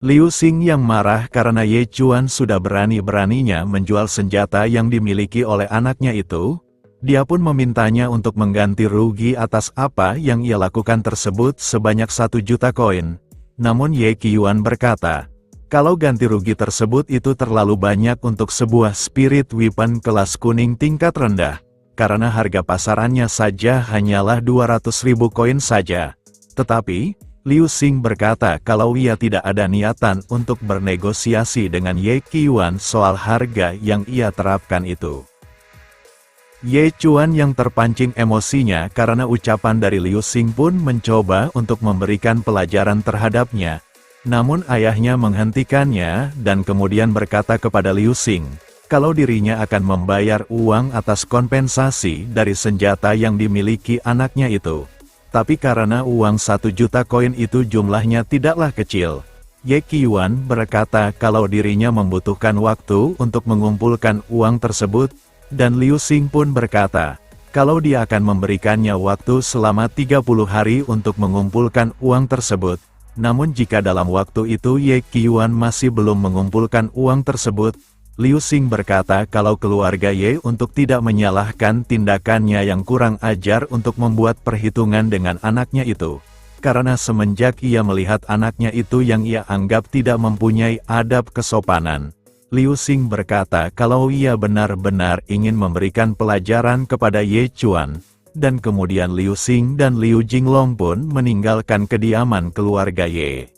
Liu Xing yang marah karena Ye Chuan sudah berani-beraninya menjual senjata yang dimiliki oleh anaknya itu, dia pun memintanya untuk mengganti rugi atas apa yang ia lakukan tersebut sebanyak 1 juta koin. Namun Ye Qiuan berkata, kalau ganti rugi tersebut itu terlalu banyak untuk sebuah spirit weapon kelas kuning tingkat rendah, karena harga pasarannya saja hanyalah 200.000 koin saja. Tetapi, Liu Xing berkata kalau ia tidak ada niatan untuk bernegosiasi dengan Ye Qiuan soal harga yang ia terapkan itu. Ye Chuan yang terpancing emosinya karena ucapan dari Liu Xing pun mencoba untuk memberikan pelajaran terhadapnya. Namun ayahnya menghentikannya dan kemudian berkata kepada Liu Xing, kalau dirinya akan membayar uang atas kompensasi dari senjata yang dimiliki anaknya itu. Tapi karena uang 1 juta koin itu jumlahnya tidaklah kecil, Ye Qiuan berkata kalau dirinya membutuhkan waktu untuk mengumpulkan uang tersebut, dan Liu Xing pun berkata, kalau dia akan memberikannya waktu selama 30 hari untuk mengumpulkan uang tersebut. Namun jika dalam waktu itu Ye Qiuan masih belum mengumpulkan uang tersebut, Liu Xing berkata kalau keluarga Ye untuk tidak menyalahkan tindakannya yang kurang ajar untuk membuat perhitungan dengan anaknya itu. Karena semenjak ia melihat anaknya itu yang ia anggap tidak mempunyai adab kesopanan, Liu Xing berkata kalau ia benar-benar ingin memberikan pelajaran kepada Ye Chuan, dan kemudian Liu Xing dan Liu Jinglong pun meninggalkan kediaman keluarga Ye.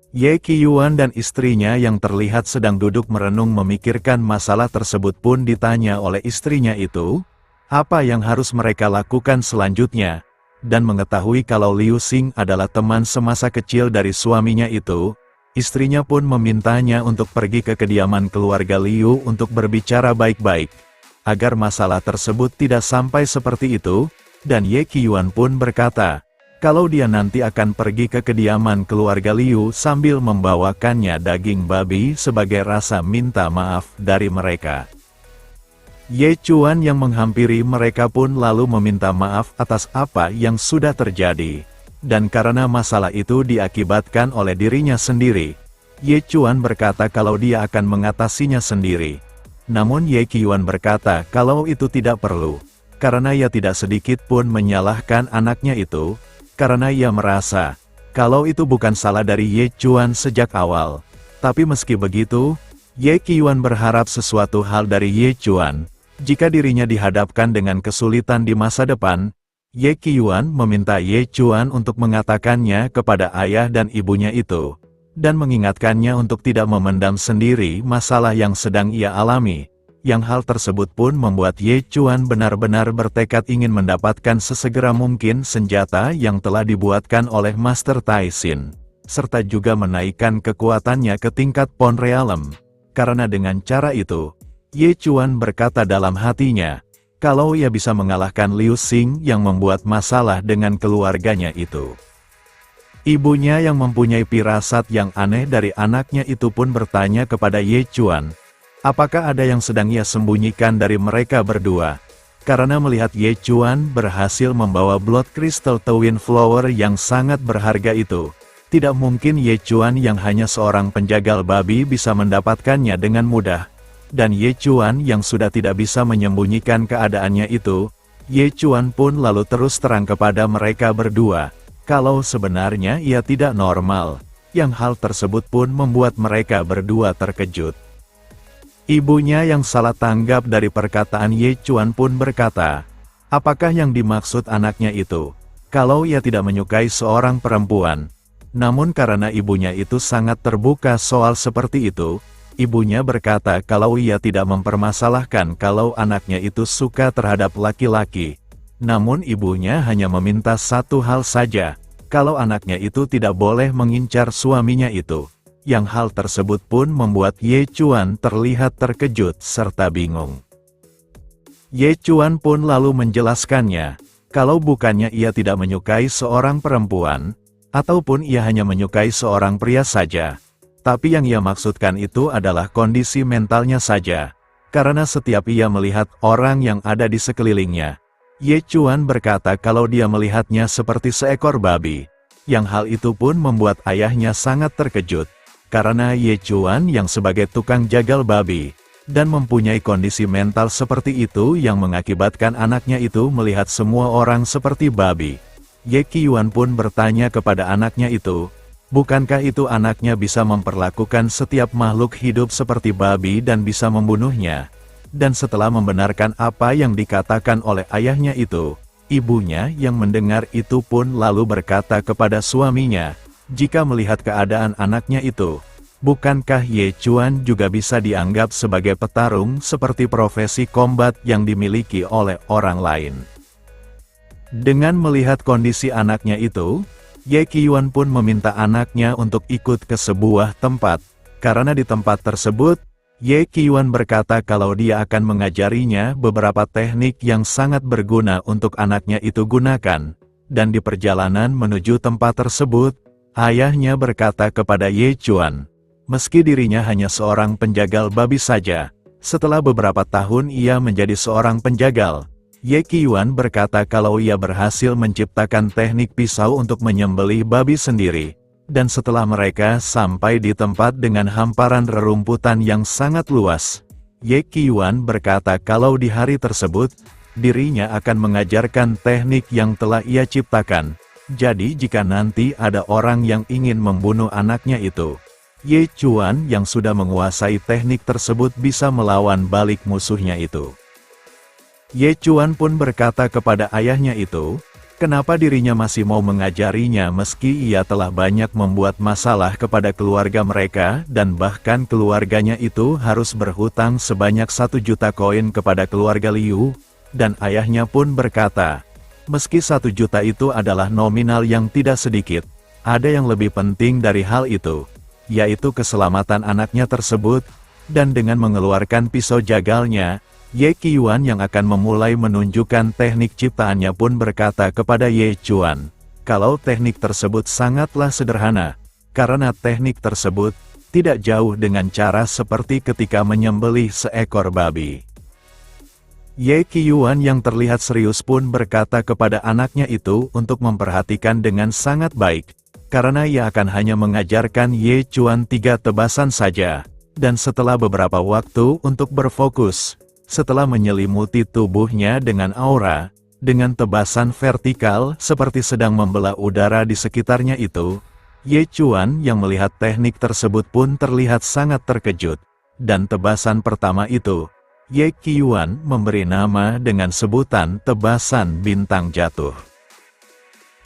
Ye Qiuan dan istrinya yang terlihat sedang duduk merenung memikirkan masalah tersebut pun ditanya oleh istrinya itu, apa yang harus mereka lakukan selanjutnya, dan mengetahui kalau Liu Xing adalah teman semasa kecil dari suaminya itu, istrinya pun memintanya untuk pergi ke kediaman keluarga Liu untuk berbicara baik-baik, agar masalah tersebut tidak sampai seperti itu, dan Ye Qiuan pun berkata, kalau dia nanti akan pergi ke kediaman keluarga Liu sambil membawakannya daging babi sebagai rasa minta maaf dari mereka. Ye Chuan yang menghampiri mereka pun lalu meminta maaf atas apa yang sudah terjadi. Dan karena masalah itu diakibatkan oleh dirinya sendiri, Ye Chuan berkata kalau dia akan mengatasinya sendiri. Namun Ye Qiuan berkata kalau itu tidak perlu, karena ia tidak sedikit pun menyalahkan anaknya itu, karena ia merasa, kalau itu bukan salah dari Ye Chuan sejak awal. Tapi meski begitu, Ye Qiuan berharap sesuatu hal dari Ye Chuan. Jika dirinya dihadapkan dengan kesulitan di masa depan, Ye Qiuan meminta Ye Chuan untuk mengatakannya kepada ayah dan ibunya itu, dan mengingatkannya untuk tidak memendam sendiri masalah yang sedang ia alami. Yang hal tersebut pun membuat Ye Chuan benar-benar bertekad ingin mendapatkan sesegera mungkin senjata yang telah dibuatkan oleh Master Tai Xin, serta juga menaikkan kekuatannya ke tingkat Pon Realm. Karena dengan cara itu, Ye Chuan berkata dalam hatinya, kalau ia bisa mengalahkan Liu Xing yang membuat masalah dengan keluarganya itu. Ibunya yang mempunyai firasat yang aneh dari anaknya itu pun bertanya kepada Ye Chuan, apakah ada yang sedang ia sembunyikan dari mereka berdua? Karena melihat Ye Chuan berhasil membawa Blood Crystal Twin Flower yang sangat berharga itu, tidak mungkin Ye Chuan yang hanya seorang penjagal babi bisa mendapatkannya dengan mudah. Dan Ye Chuan yang sudah tidak bisa menyembunyikan keadaannya itu, Ye Chuan pun lalu terus terang kepada mereka berdua, kalau sebenarnya ia tidak normal, yang hal tersebut pun membuat mereka berdua terkejut. Ibunya yang salah tanggap dari perkataan Ye Chuan pun berkata, apakah yang dimaksud anaknya itu? Kalau ia tidak menyukai seorang perempuan. Namun karena ibunya itu sangat terbuka soal seperti itu, ibunya berkata kalau ia tidak mempermasalahkan kalau anaknya itu suka terhadap laki-laki. Namun ibunya hanya meminta satu hal saja, kalau anaknya itu tidak boleh mengincar suaminya itu. Yang hal tersebut pun membuat Ye Chuan terlihat terkejut serta bingung. Ye Chuan pun lalu menjelaskannya, kalau bukannya ia tidak menyukai seorang perempuan, ataupun ia hanya menyukai seorang pria saja. Tapi yang ia maksudkan itu adalah kondisi mentalnya saja, karena setiap ia melihat orang yang ada di sekelilingnya, Ye Chuan berkata kalau dia melihatnya seperti seekor babi, yang hal itu pun membuat ayahnya sangat terkejut, karena Ye Chuan yang sebagai tukang jagal babi, dan mempunyai kondisi mental seperti itu yang mengakibatkan anaknya itu melihat semua orang seperti babi. Ye Qiuan pun bertanya kepada anaknya itu, bukankah itu anaknya bisa memperlakukan setiap makhluk hidup seperti babi dan bisa membunuhnya? Dan setelah membenarkan apa yang dikatakan oleh ayahnya itu, ibunya yang mendengar itu pun lalu berkata kepada suaminya, jika melihat keadaan anaknya itu, bukankah Ye Chuan juga bisa dianggap sebagai petarung seperti profesi kombat yang dimiliki oleh orang lain? Dengan melihat kondisi anaknya itu, Ye Qiuan pun meminta anaknya untuk ikut ke sebuah tempat, karena di tempat tersebut, Ye Qiuan berkata kalau dia akan mengajarinya beberapa teknik yang sangat berguna untuk anaknya itu gunakan, dan di perjalanan menuju tempat tersebut, ayahnya berkata kepada Ye Chuan, meski dirinya hanya seorang penjagal babi saja, setelah beberapa tahun ia menjadi seorang penjagal. Ye Qiuan berkata kalau ia berhasil menciptakan teknik pisau untuk menyembelih babi sendiri. Dan setelah mereka sampai di tempat dengan hamparan rerumputan yang sangat luas, Ye Qiuan berkata kalau di hari tersebut, dirinya akan mengajarkan teknik yang telah ia ciptakan. Jadi jika nanti ada orang yang ingin membunuh anaknya itu, Ye Chuan yang sudah menguasai teknik tersebut bisa melawan balik musuhnya itu. Ye Chuan pun berkata kepada ayahnya itu, kenapa dirinya masih mau mengajarinya meski ia telah banyak membuat masalah kepada keluarga mereka dan bahkan keluarganya itu harus berhutang sebanyak 1 juta koin kepada keluarga Liu, dan ayahnya pun berkata, meski 1 juta itu adalah nominal yang tidak sedikit, ada yang lebih penting dari hal itu, yaitu keselamatan anaknya tersebut, dan dengan mengeluarkan pisau jagalnya, Ye Qiuan yang akan memulai menunjukkan teknik ciptaannya pun berkata kepada Ye Chuan, kalau teknik tersebut sangatlah sederhana, karena teknik tersebut tidak jauh dengan cara seperti ketika menyembelih seekor babi. Ye Qiuan yang terlihat serius pun berkata kepada anaknya itu untuk memperhatikan dengan sangat baik, karena ia akan hanya mengajarkan Ye Chuan 3 tebasan saja, dan setelah beberapa waktu untuk berfokus, setelah menyelimuti tubuhnya dengan aura, dengan tebasan vertikal seperti sedang membelah udara di sekitarnya itu, Ye Chuan yang melihat teknik tersebut pun terlihat sangat terkejut, dan tebasan pertama itu, Ye Qiuan memberi nama dengan sebutan tebasan bintang jatuh.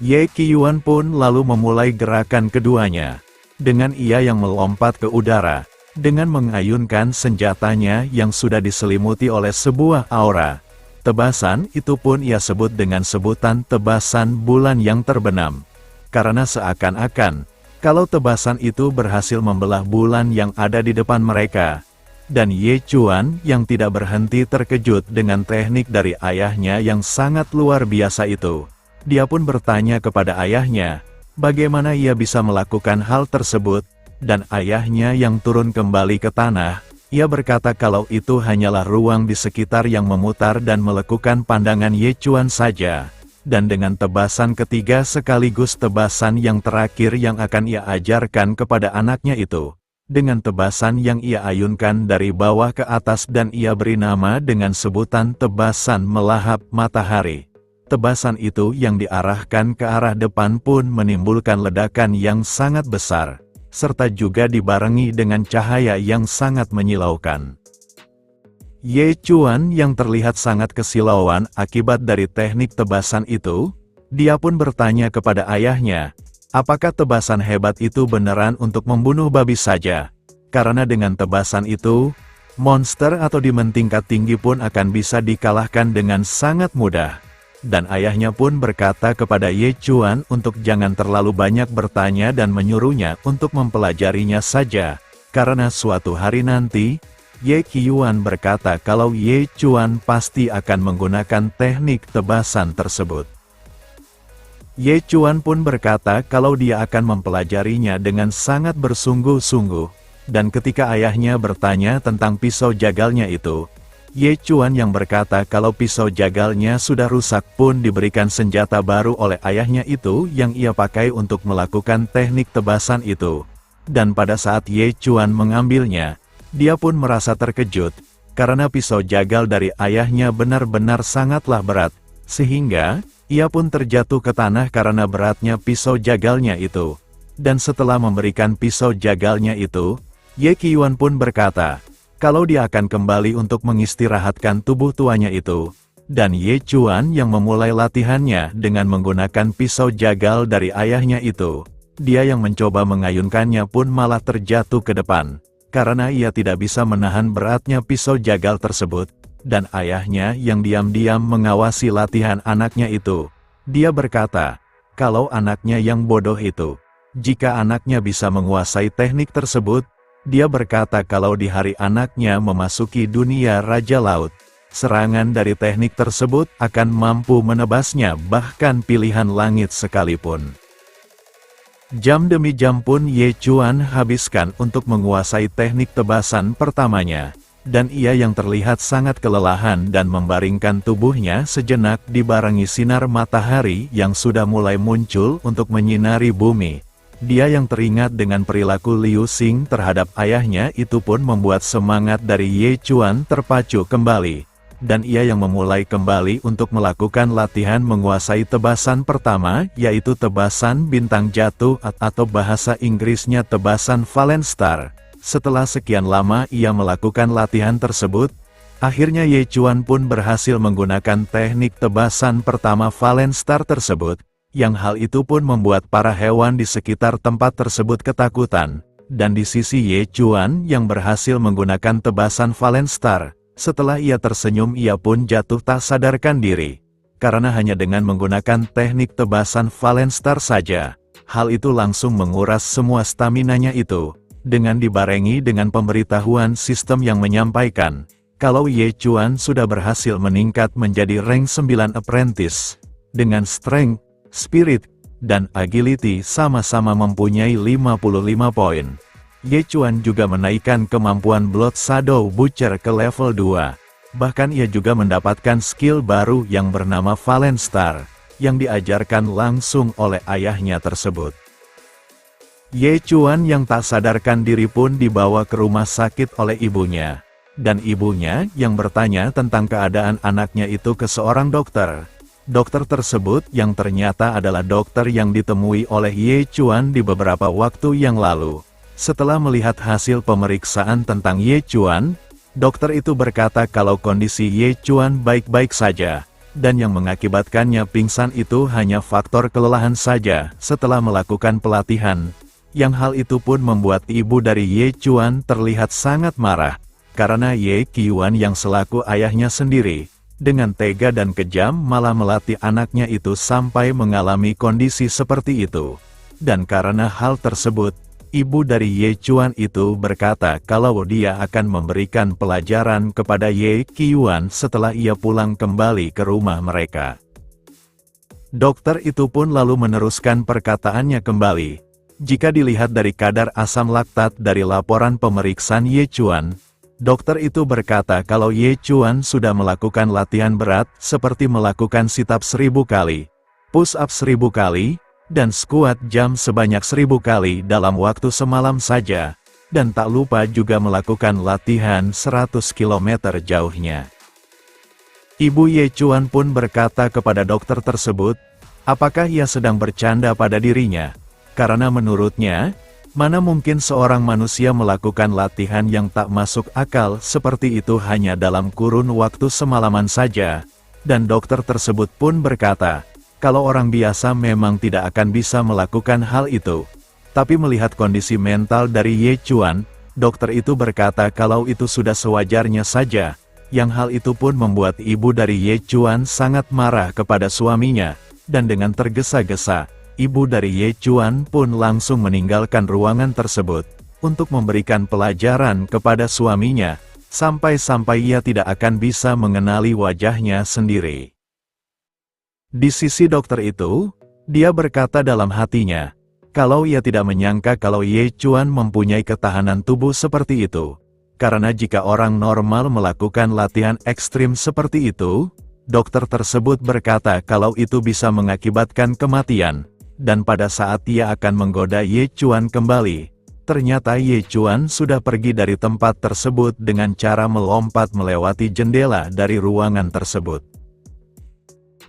Ye Qiuan pun lalu memulai gerakan keduanya, dengan ia yang melompat ke udara, dengan mengayunkan senjatanya yang sudah diselimuti oleh sebuah aura. Tebasan itu pun ia sebut dengan sebutan tebasan bulan yang terbenam. Karena seakan-akan, kalau tebasan itu berhasil membelah bulan yang ada di depan mereka. Dan Ye Chuan yang tidak berhenti terkejut dengan teknik dari ayahnya yang sangat luar biasa itu. Dia pun bertanya kepada ayahnya, bagaimana ia bisa melakukan hal tersebut. Dan ayahnya yang turun kembali ke tanah, ia berkata kalau itu hanyalah ruang di sekitar yang memutar dan melekukan pandangan Ye Chuan saja. Dan dengan tebasan ketiga sekaligus tebasan yang terakhir yang akan ia ajarkan kepada anaknya itu. Dengan tebasan yang ia ayunkan dari bawah ke atas dan ia beri nama dengan sebutan tebasan melahap matahari. Tebasan itu yang diarahkan ke arah depan pun menimbulkan ledakan yang sangat besar, serta juga dibarengi dengan cahaya yang sangat menyilaukan. Ye Chuan yang terlihat sangat kesilauan akibat dari teknik tebasan itu, dia pun bertanya kepada ayahnya, apakah tebasan hebat itu beneran untuk membunuh babi saja? Karena dengan tebasan itu, monster atau demon tingkat tinggi pun akan bisa dikalahkan dengan sangat mudah. Dan ayahnya pun berkata kepada Ye Chuan untuk jangan terlalu banyak bertanya dan menyuruhnya untuk mempelajarinya saja, karena suatu hari nanti, Ye Qiuan berkata kalau Ye Chuan pasti akan menggunakan teknik tebasan tersebut. Ye Chuan pun berkata kalau dia akan mempelajarinya dengan sangat bersungguh-sungguh, dan ketika ayahnya bertanya tentang pisau jagalnya itu, Ye Chuan yang berkata kalau pisau jagalnya sudah rusak pun diberikan senjata baru oleh ayahnya itu yang ia pakai untuk melakukan teknik tebasan itu. Dan pada saat Ye Chuan mengambilnya, dia pun merasa terkejut, karena pisau jagal dari ayahnya benar-benar sangatlah berat, sehingga ia pun terjatuh ke tanah karena beratnya pisau jagalnya itu. Dan setelah memberikan pisau jagalnya itu, Ye Qiuan pun berkata, kalau dia akan kembali untuk mengistirahatkan tubuh tuanya itu. Dan Ye Chuan yang memulai latihannya dengan menggunakan pisau jagal dari ayahnya itu. Dia yang mencoba mengayunkannya pun malah terjatuh ke depan, karena ia tidak bisa menahan beratnya pisau jagal tersebut. Dan ayahnya yang diam-diam mengawasi latihan anaknya itu. Dia berkata, kalau anaknya yang bodoh itu, jika anaknya bisa menguasai teknik tersebut, dia berkata kalau di hari anaknya memasuki dunia Raja Laut, serangan dari teknik tersebut akan mampu menebasnya bahkan pilihan langit sekalipun. Jam demi jam pun Ye Chuan habiskan untuk menguasai teknik tebasan pertamanya, dan ia yang terlihat sangat kelelahan dan membaringkan tubuhnya sejenak dibarengi sinar matahari yang sudah mulai muncul untuk menyinari bumi. Dia yang teringat dengan perilaku Liu Xing terhadap ayahnya itu pun membuat semangat dari Ye Chuan terpacu kembali. Dan ia yang memulai kembali untuk melakukan latihan menguasai tebasan pertama, yaitu tebasan bintang jatuh atau bahasa Inggrisnya tebasan Fallen Star. Setelah sekian lama ia melakukan latihan tersebut, akhirnya Ye Chuan pun berhasil menggunakan teknik tebasan pertama Fallen Star tersebut. Yang hal itu pun membuat para hewan di sekitar tempat tersebut ketakutan. Dan di sisi Ye Chuan yang berhasil menggunakan tebasan Fallen Star, setelah ia tersenyum ia pun jatuh tak sadarkan diri. Karena hanya dengan menggunakan teknik tebasan Fallen Star saja, hal itu langsung menguras semua staminanya itu. Dengan dibarengi dengan pemberitahuan sistem yang menyampaikan, kalau Ye Chuan sudah berhasil meningkat menjadi rank 9 apprentice, dengan strength, spirit, dan agility sama-sama mempunyai 55 poin. Ye Chuan juga menaikkan kemampuan Blood Shadow Butcher ke level 2. Bahkan ia juga mendapatkan skill baru yang bernama Fallen Star, yang diajarkan langsung oleh ayahnya tersebut. Ye Chuan yang tak sadarkan diri pun dibawa ke rumah sakit oleh ibunya. Dan ibunya yang bertanya tentang keadaan anaknya itu ke seorang dokter. Dokter tersebut yang ternyata adalah dokter yang ditemui oleh Ye Chuan di beberapa waktu yang lalu. Setelah melihat hasil pemeriksaan tentang Ye Chuan, dokter itu berkata kalau kondisi Ye Chuan baik-baik saja, dan yang mengakibatkannya pingsan itu hanya faktor kelelahan saja setelah melakukan pelatihan. Yang hal itu pun membuat ibu dari Ye Chuan terlihat sangat marah, karena Ye Qiuan yang selaku ayahnya sendiri, dengan tega dan kejam malah melatih anaknya itu sampai mengalami kondisi seperti itu. Dan karena hal tersebut, ibu dari Ye Chuan itu berkata kalau dia akan memberikan pelajaran kepada Ye Qiuan setelah ia pulang kembali ke rumah mereka. Dokter itu pun lalu meneruskan perkataannya kembali. Jika dilihat dari kadar asam laktat dari laporan pemeriksaan Ye Chuan, dokter itu berkata kalau Ye Chuan sudah melakukan latihan berat seperti melakukan sit-up 1000 kali, push-up 1000 kali, dan squat jam sebanyak 1000 kali dalam waktu semalam saja, dan tak lupa juga melakukan latihan 100 km jauhnya. Ibu Ye Chuan pun berkata kepada dokter tersebut, apakah ia sedang bercanda pada dirinya? Karena menurutnya, mana mungkin seorang manusia melakukan latihan yang tak masuk akal seperti itu hanya dalam kurun waktu semalaman saja. Dan dokter tersebut pun berkata, kalau orang biasa memang tidak akan bisa melakukan hal itu. Tapi melihat kondisi mental dari Ye Chuan, dokter itu berkata kalau itu sudah sewajarnya saja. Yang hal itu pun membuat ibu dari Ye Chuan sangat marah kepada suaminya, dan dengan tergesa-gesa, ibu dari Ye Chuan pun langsung meninggalkan ruangan tersebut, untuk memberikan pelajaran kepada suaminya, sampai-sampai ia tidak akan bisa mengenali wajahnya sendiri. Di sisi dokter itu, dia berkata dalam hatinya, kalau ia tidak menyangka kalau Ye Chuan mempunyai ketahanan tubuh seperti itu. karena jika orang normal melakukan latihan ekstrim seperti itu, dokter tersebut berkata kalau itu bisa mengakibatkan kematian, dan pada saat ia akan menggoda Ye Chuan kembali, ternyata Ye Chuan sudah pergi dari tempat tersebut dengan cara melompat melewati jendela dari ruangan tersebut.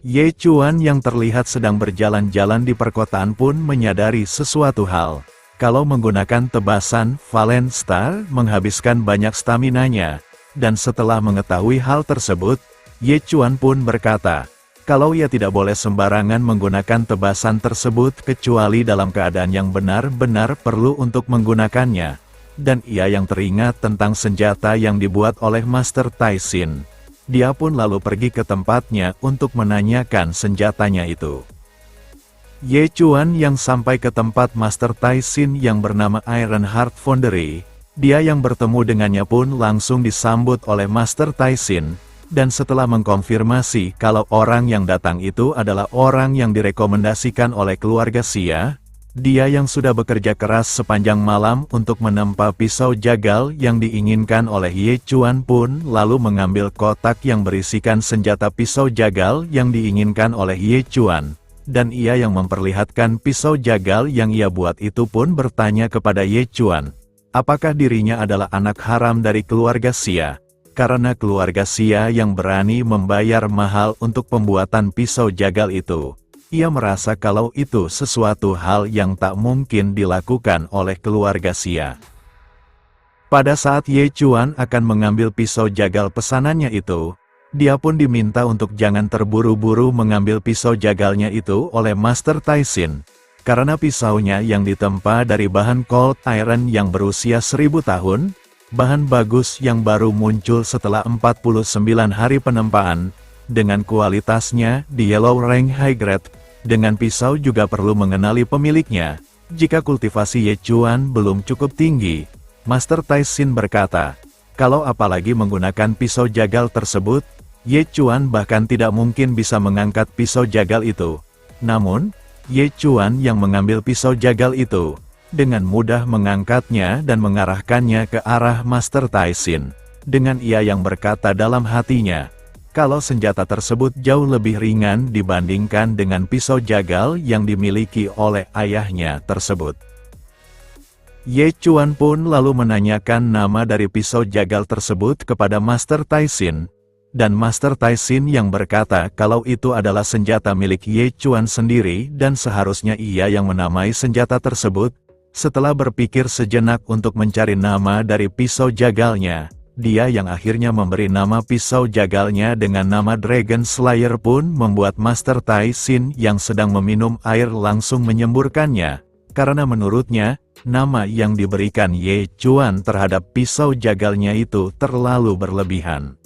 Ye Chuan yang terlihat sedang berjalan-jalan di perkotaan pun menyadari sesuatu hal. Kalau menggunakan tebasan Valen Star menghabiskan banyak staminanya, dan setelah mengetahui hal tersebut, Ye Chuan pun berkata, kalau ia tidak boleh sembarangan menggunakan tebasan tersebut kecuali dalam keadaan yang benar-benar perlu untuk menggunakannya, dan ia yang teringat tentang senjata yang dibuat oleh Master Tai Sin. Dia pun lalu pergi ke tempatnya untuk menanyakan senjatanya itu. Ye Chuan yang sampai ke tempat Master Tai Sin yang bernama Iron Heart Foundry, dia yang bertemu dengannya pun langsung disambut oleh Master Tai Sin, dan setelah mengkonfirmasi kalau orang yang datang itu adalah orang yang direkomendasikan oleh keluarga Xia, dia yang sudah bekerja keras sepanjang malam untuk menempa pisau jagal yang diinginkan oleh Ye Chuan pun lalu mengambil kotak yang berisikan senjata pisau jagal yang diinginkan oleh Ye Chuan. Dan ia yang memperlihatkan pisau jagal yang ia buat itu pun bertanya kepada Ye Chuan, apakah dirinya adalah anak haram dari keluarga Xia, karena keluarga Xia yang berani membayar mahal untuk pembuatan pisau jagal itu. Ia merasa kalau itu sesuatu hal yang tak mungkin dilakukan oleh keluarga Xia. Pada saat Ye Chuan akan mengambil pisau jagal pesanannya itu, dia pun diminta untuk jangan terburu-buru mengambil pisau jagalnya itu oleh Master Tai Sin, karena pisaunya yang ditempa dari bahan cold iron yang berusia 1000 tahun, bahan bagus yang baru muncul setelah 49 hari penempaan, dengan kualitasnya di Yellow Rank High Grade, dengan pisau juga perlu mengenali pemiliknya. Jika kultivasi Ye Chuan belum cukup tinggi, Master Tai Sin berkata, kalau apalagi menggunakan pisau jagal tersebut, Ye Chuan bahkan tidak mungkin bisa mengangkat pisau jagal itu. Namun, Ye Chuan yang mengambil pisau jagal itu, dengan mudah mengangkatnya dan mengarahkannya ke arah Master Tai Sin. Dengan ia yang berkata dalam hatinya, kalau senjata tersebut jauh lebih ringan dibandingkan dengan pisau jagal yang dimiliki oleh ayahnya tersebut. Ye Chuan pun lalu menanyakan nama dari pisau jagal tersebut kepada Master Tai Sin, dan Master Tai Sin yang berkata kalau itu adalah senjata milik Ye Chuan sendiri dan seharusnya ia yang menamai senjata tersebut. Setelah berpikir sejenak untuk mencari nama dari pisau jagalnya, dia yang akhirnya memberi nama pisau jagalnya dengan nama Dragon Slayer pun membuat Master Tai Sin yang sedang meminum air langsung menyemburkannya, karena menurutnya, nama yang diberikan Ye Chuan terhadap pisau jagalnya itu terlalu berlebihan.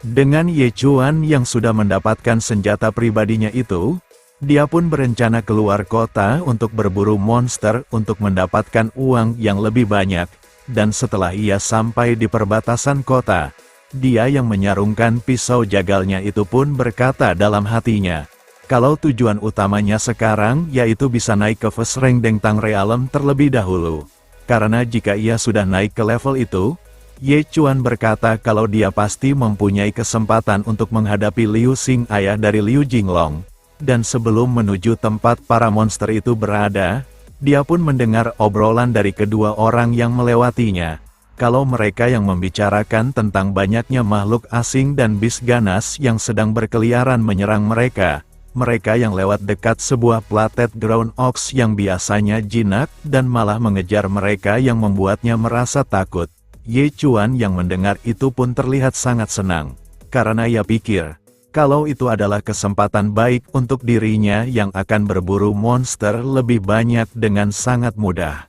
Dengan Ye Chuan yang sudah mendapatkan senjata pribadinya itu, dia pun berencana keluar kota untuk berburu monster untuk mendapatkan uang yang lebih banyak, dan setelah ia sampai di perbatasan kota, dia yang menyarungkan pisau jagalnya itu pun berkata dalam hatinya, kalau tujuan utamanya sekarang yaitu bisa naik ke first rank Dengtang Realm terlebih dahulu, karena jika ia sudah naik ke level itu, Ye Chuan berkata kalau dia pasti mempunyai kesempatan untuk menghadapi Liu Xing ayah dari Liu Jinglong, dan sebelum menuju tempat para monster itu berada, dia pun mendengar obrolan dari kedua orang yang melewatinya, kalau mereka yang membicarakan tentang banyaknya makhluk asing dan bis ganas yang sedang berkeliaran menyerang mereka, mereka yang lewat dekat sebuah plated ground ox yang biasanya jinak dan malah mengejar mereka yang membuatnya merasa takut. Ye Chuan yang mendengar itu pun terlihat sangat senang, karena ia pikir, kalau itu adalah kesempatan baik untuk dirinya yang akan berburu monster lebih banyak dengan sangat mudah.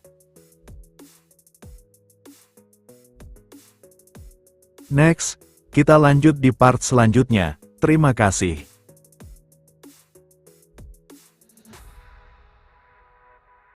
Next, kita lanjut di part selanjutnya. Terima kasih.